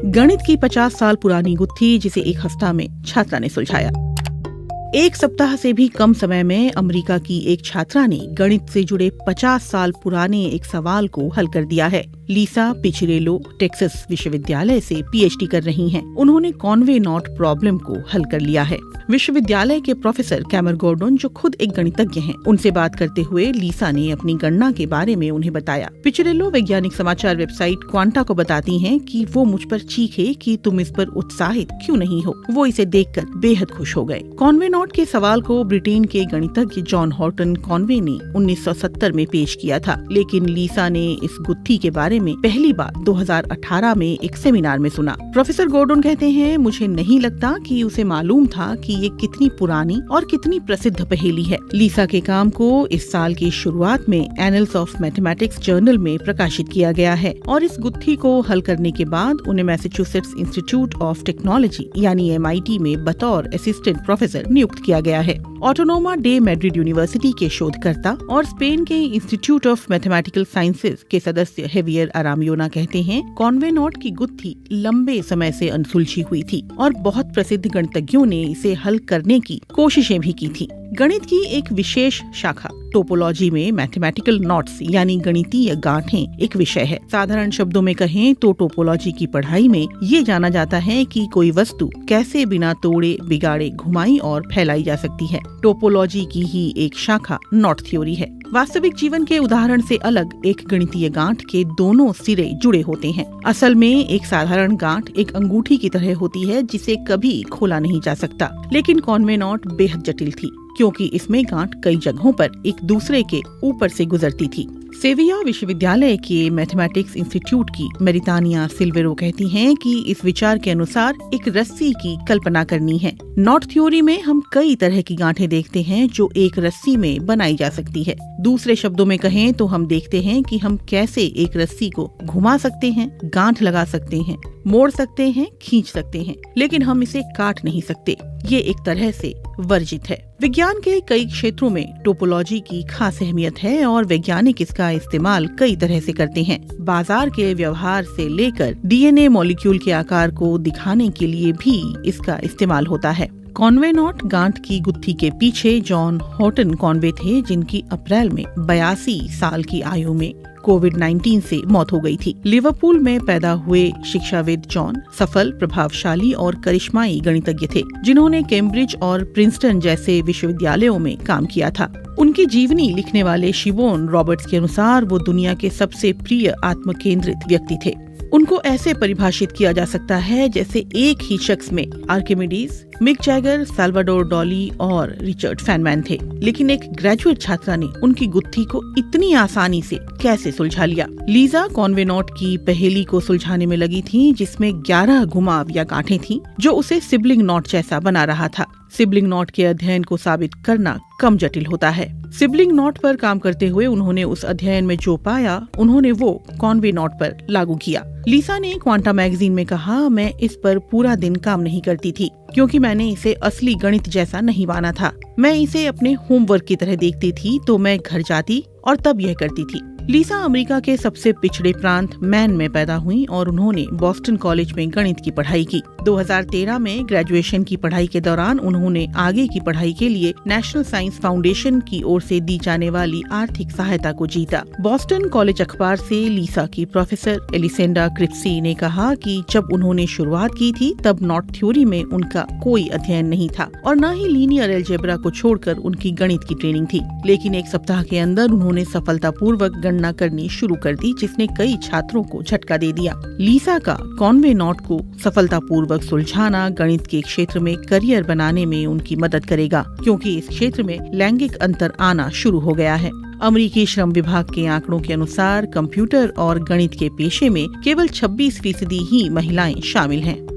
गणित की 50 साल पुरानी गुत्थी जिसे एक हफ्ता में छात्रा ने सुलझाया। एक सप्ताह से भी कम समय में अमेरिका की एक छात्रा ने गणित से जुड़े 50 साल पुराने एक सवाल को हल कर दिया है। लीसा पिचरेलो टेक्सास विश्वविद्यालय से पीएचडी कर रही हैं। उन्होंने कॉन्वे नॉट प्रॉब्लम को हल कर लिया है। विश्वविद्यालय के प्रोफेसर कैमर गॉर्डन, जो खुद एक गणितज्ञ हैं, उनसे बात करते हुए लीसा ने अपनी गणना के बारे में उन्हें बताया। पिचरेलो वैज्ञानिक समाचार वेबसाइट क्वांटा को बताती हैं कि वो मुझ पर चीखे कि तुम इस पर उत्साहित क्यों नहीं हो। वो इसे देखकर बेहद खुश हो गए। कॉन्वे नॉट के सवाल को ब्रिटेन के गणितज्ञ जॉन हॉर्टन कॉन्वे ने 1970 में पेश किया था, लेकिन लीसा ने इस गुत्थी के बारे में पहली बार 2018 में एक सेमिनार में सुना। प्रोफेसर गॉर्डन कहते हैं, मुझे नहीं लगता कि उसे मालूम था कि ये कितनी पुरानी और कितनी प्रसिद्ध पहेली है। लीसा के काम को इस साल की शुरुआत में एनल्स ऑफ मैथमेटिक्स जर्नल में प्रकाशित किया गया है और इस गुत्थी को हल करने के बाद उन्हें मैसाचुसेट्स इंस्टीट्यूट ऑफ टेक्नोलॉजी यानी MIT में बतौर असिस्टेंट प्रोफेसर नियुक्त किया गया है। ऑटोनोमा डे मैड्रिड यूनिवर्सिटी के शोधकर्ता और स्पेन के इंस्टीट्यूट ऑफ मैथमेटिकल साइंसेज के सदस्य हेवियर अरामियोना कहते हैं, कॉन्वे नॉट की गुत्थी लंबे समय से अनसुलझी हुई थी और बहुत प्रसिद्ध गणितज्ञों ने इसे हल करने की कोशिशें भी की थी। गणित की एक विशेष शाखा टोपोलॉजी में मैथमेटिकल नॉट्स यानी गणितीय गांठें एक विषय है। साधारण शब्दों में कहें तो टोपोलॉजी की पढ़ाई में ये जाना जाता है कि कोई वस्तु कैसे बिना तोड़े, बिगाड़े, घुमाई और फैलाई जा सकती है। टोपोलॉजी की ही एक शाखा नॉट थ्योरी है। वास्तविक जीवन के उदाहरण से अलग एक गणितीय गांठ के दोनों सिरे जुड़े होते हैं। असल में एक साधारण गांठ एक अंगूठी की तरह होती है जिसे कभी खोला नहीं जा सकता, लेकिन कॉन्वे नॉट बेहद जटिल थी क्योंकि इसमें गांठ कई जगहों पर एक दूसरे के ऊपर से गुजरती थी। सेविया विश्वविद्यालय के मैथमेटिक्स इंस्टीट्यूट की मेरितानिया सिल्वेरो कहती हैं कि इस विचार के अनुसार एक रस्सी की कल्पना करनी है। नॉट थ्योरी में हम कई तरह की गांठें देखते हैं जो एक रस्सी में बनाई जा सकती है। दूसरे शब्दों में कहें तो हम देखते हैं कि हम कैसे एक रस्सी को घुमा सकते हैं, गांठ लगा सकते हैं, मोड़ सकते हैं, खींच सकते हैं, लेकिन हम इसे काट नहीं सकते। ये एक तरह से वर्जित है। विज्ञान के कई क्षेत्रों में टोपोलॉजी की खास अहमियत है और वैज्ञानिक इसका इस्तेमाल कई तरह से करते हैं। बाजार के व्यवहार से लेकर DNA मॉलिक्यूल के आकार को दिखाने के लिए भी इसका इस्तेमाल होता है। कॉन्वे नॉट गांठ की गुत्थी के पीछे जॉन हॉर्टन कॉन्वे थे, जिनकी अप्रैल में 82 साल की आयु में कोविड-19 से मौत हो गई थी। लिवरपूल में पैदा हुए शिक्षाविद जॉन सफल, प्रभावशाली और करिश्माई गणितज्ञ थे, जिन्होंने कैम्ब्रिज और प्रिंसटन जैसे विश्वविद्यालयों में काम किया था। उनकी जीवनी लिखने वाले शिवोन रॉबर्ट्स के अनुसार वो दुनिया के सबसे प्रिय आत्मकेंद्रित व्यक्ति थे। उनको ऐसे परिभाषित किया जा सकता है जैसे एक ही शख्स में Archimedes, Mick Jagger, Salvador Dali और रिचर्ड फैनमैन थे। लेकिन एक ग्रेजुएट छात्रा ने उनकी गुत्थी को इतनी आसानी से कैसे सुलझा लिया। लीजा कॉन्वे नॉट की पहेली को सुलझाने में लगी थी, जिसमें 11 घुमाव या गांठें थीं, जो उसे सिबलिंग नॉट जैसा बना रहा था। सिबलिंग नॉट के अध्ययन को साबित करना कम जटिल होता है। सिबलिंग नॉट पर काम करते हुए उन्होंने उस अध्ययन में जो पाया, उन्होंने वो कॉन्वे नॉट पर लागू किया। लीसा ने क्वांटा मैगजीन में कहा, मैं इस पर पूरा दिन काम नहीं करती थी क्योंकि मैंने इसे असली गणित जैसा नहीं माना था। मैं इसे अपने होमवर्क की तरह देखती थी, तो मैं घर जाती और तब यह करती थी। लीसा अमेरिका के सबसे पिछड़े प्रांत मैन में पैदा हुई और उन्होंने बॉस्टन कॉलेज में गणित की पढ़ाई की। 2013 में ग्रेजुएशन की पढ़ाई के दौरान उन्होंने आगे की पढ़ाई के लिए नेशनल साइंस फाउंडेशन की ओर से दी जाने वाली आर्थिक सहायता को जीता। बॉस्टन कॉलेज अखबार से लीसा की प्रोफेसर एलिसेंडा क्रिप्सी ने कहा कि जब उन्होंने शुरुआत की थी तब नॉट थ्योरी में उनका कोई अध्ययन नहीं था और न ही लीनियर अलजेब्रा को छोड़कर उनकी गणित की ट्रेनिंग थी। लेकिन एक सप्ताह के अंदर उन्होंने सफलतापूर्वक गणना करनी शुरू कर दी, जिसने कई छात्रों को झटका दे दिया। लीसा का कॉन्वे नॉट को सफलतापूर्वक सुलझाना गणित के क्षेत्र में करियर बनाने में उनकी मदद करेगा, क्योंकि इस क्षेत्र में लैंगिक अंतर आना शुरू हो गया है। अमेरिकी श्रम विभाग के आंकड़ों के अनुसार कंप्यूटर और गणित के पेशे में केवल 26% ही महिलाएं शामिल हैं।